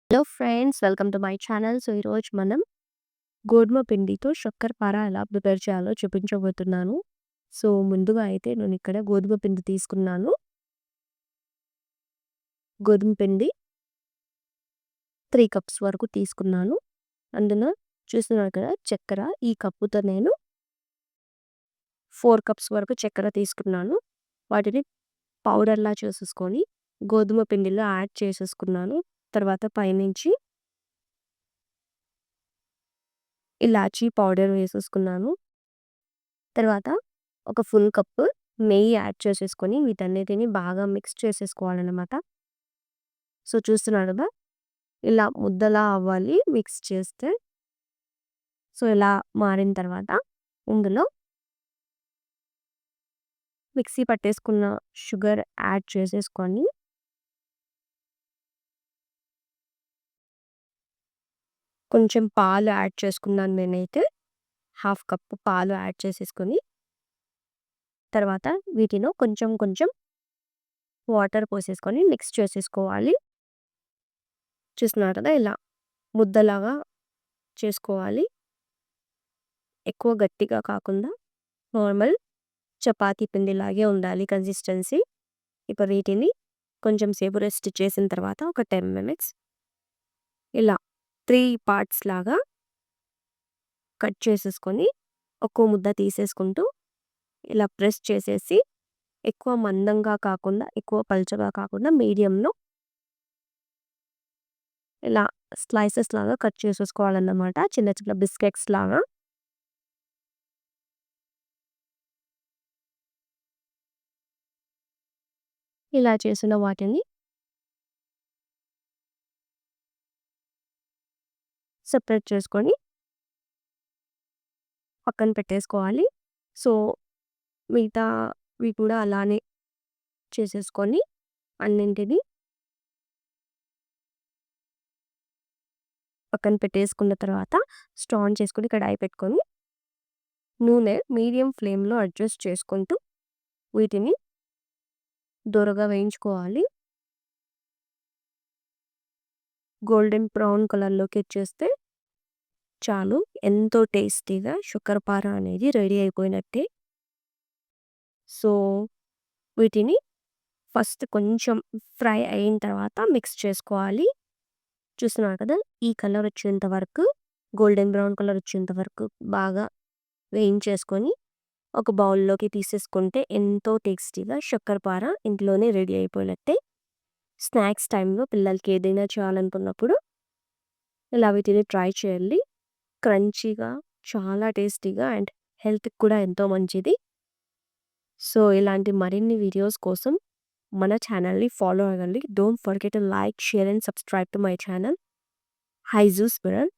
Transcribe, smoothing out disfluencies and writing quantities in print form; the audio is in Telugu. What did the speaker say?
Hello friends, welcome to my channel. So, ఈరోజు మనం గోధుమ పిండితో షక్కరపార ఎలా ప్రిపేర్ చేయాలో చూపించబోతున్నాను. సో, ముందుగా అయితే నేనిక్కడ గోధుమ పిండి తీసుకున్నాను. గోధుమ పిండి 3 కప్స్ వరకు తీసుకున్నాను. అందులో చూస్తున్నారు కదా చక్కెర, ఈ కప్పుతో నేను 4 కప్స్ వరకు చక్కెర తీసుకున్నాను. వాటిని పౌడర్‌లా చేసేసుకొని గోధుమ పిండిలో యాడ్ చేసేసుకున్నాను. తర్వాత పైనుంచి ఇలాచీ పౌడర్ వేసేసుకున్నాను. తర్వాత ఒక ఫుల్ కప్పు నెయ్యి యాడ్ చేసేసుకొని వీటన్నిటిని బాగా మిక్స్ చేసేసుకోవాలనమాట. సో, చూస్తున్నారు కదా! ఇలా ముద్దలా అవ్వాలి మిక్స్ చేస్తే. సో, ఇలా మారిన తర్వాత ఇందులో మిక్సీ పట్టేసుకున్న షుగర్ యాడ్ చేసేసుకొని కొంచెం పాలు యాడ్ చేసుకున్నాను నేనైతే. హాఫ్ కప్పు పాలు యాడ్ చేసేసుకొని తర్వాత వీటిలో కొంచెం కొంచెం వాటర్ పోసేసుకొని మిక్స్ చేసేసుకోవాలి. చూస్తున్నారు కదా! ఇలా ముద్దలాగా చేసుకోవాలి. ఎక్కువ గట్టిగా కాకుండా నార్మల్ చపాతీ పిండిలాగే ఉండాలి కన్సిస్టెన్సీ. ఇప్పుడు వీటిని కొంచెం సేపు రెస్ట్ చేసిన తర్వాత ఒక 10 మినిట్స్ ఇలా 3 పార్ట్స్ లాగా కట్ చేసేసుకొని ఒక్కో ముద్ద తీసేసుకుంటూ ఇలా ప్రెస్ చేసేసి ఎక్కువ మందంగా కాకుండా, ఎక్కువ పల్చగా కాకుండా మీడియంలో ఇలా స్లైసెస్ లాగా కట్ చేసేసుకోవాలన్నమాట. చిన్న చిన్న బిస్కెట్స్ లాగా. ఇలా చేసిన వాటిని సెపరేట్ చేసుకొని పక్కన పెట్టేసుకోవాలి. సో, మిగతావి కూడా అలానే చేసేసుకొని అన్నింటిని పక్కన పెట్టేసుకున్న తర్వాత స్టవ్ ఆన్ చేసుకొని కడాయి పెట్టుకొని నూనె మీడియం ఫ్లేమ్‌లో అడ్జస్ట్ చేసుకుంటూ వీటిని దోరగా వేయించుకోవాలి. గోల్డెన్ బ్రౌన్ కలర్‌లోకి వచ్చేస్తే చాలు. ఎంతో టేస్టీగా షుక్కరపార అనేది రెడీ అయిపోయినట్టే. సో, వీటిని ఫస్ట్ కొంచెం ఫ్రై అయిన తర్వాత మిక్స్ చేసుకోవాలి. చూస్తున్నారు కదా! ఈ కలర్ వచ్చేంత వరకు, గోల్డెన్ బ్రౌన్ కలర్ వచ్చేంత వరకు బాగా వేయించేసుకొని ఒక బౌల్‌లోకి తీసేసుకుంటే ఎంతో టేస్టీగా షక్కరపార ఇంట్లోనే రెడీ అయిపోయినట్టే. స్నాక్స్ టైమ్‌లో పిల్లలకి ఏదైనా చేయాలనుకున్నప్పుడు ఇలా వీటిని ట్రై చేయండి. క్రంచీగా, చాలా టేస్టీగా అండ్ హెల్త్‌కి కూడా ఎంతో మంచిది. సో, ఇలాంటి మరిన్ని వీడియోస్ కోసం మన ఛానల్‌ని ఫాలో అవ్వండి. Don't forget to like, share and subscribe to my channel హైజూస్ మిరర్.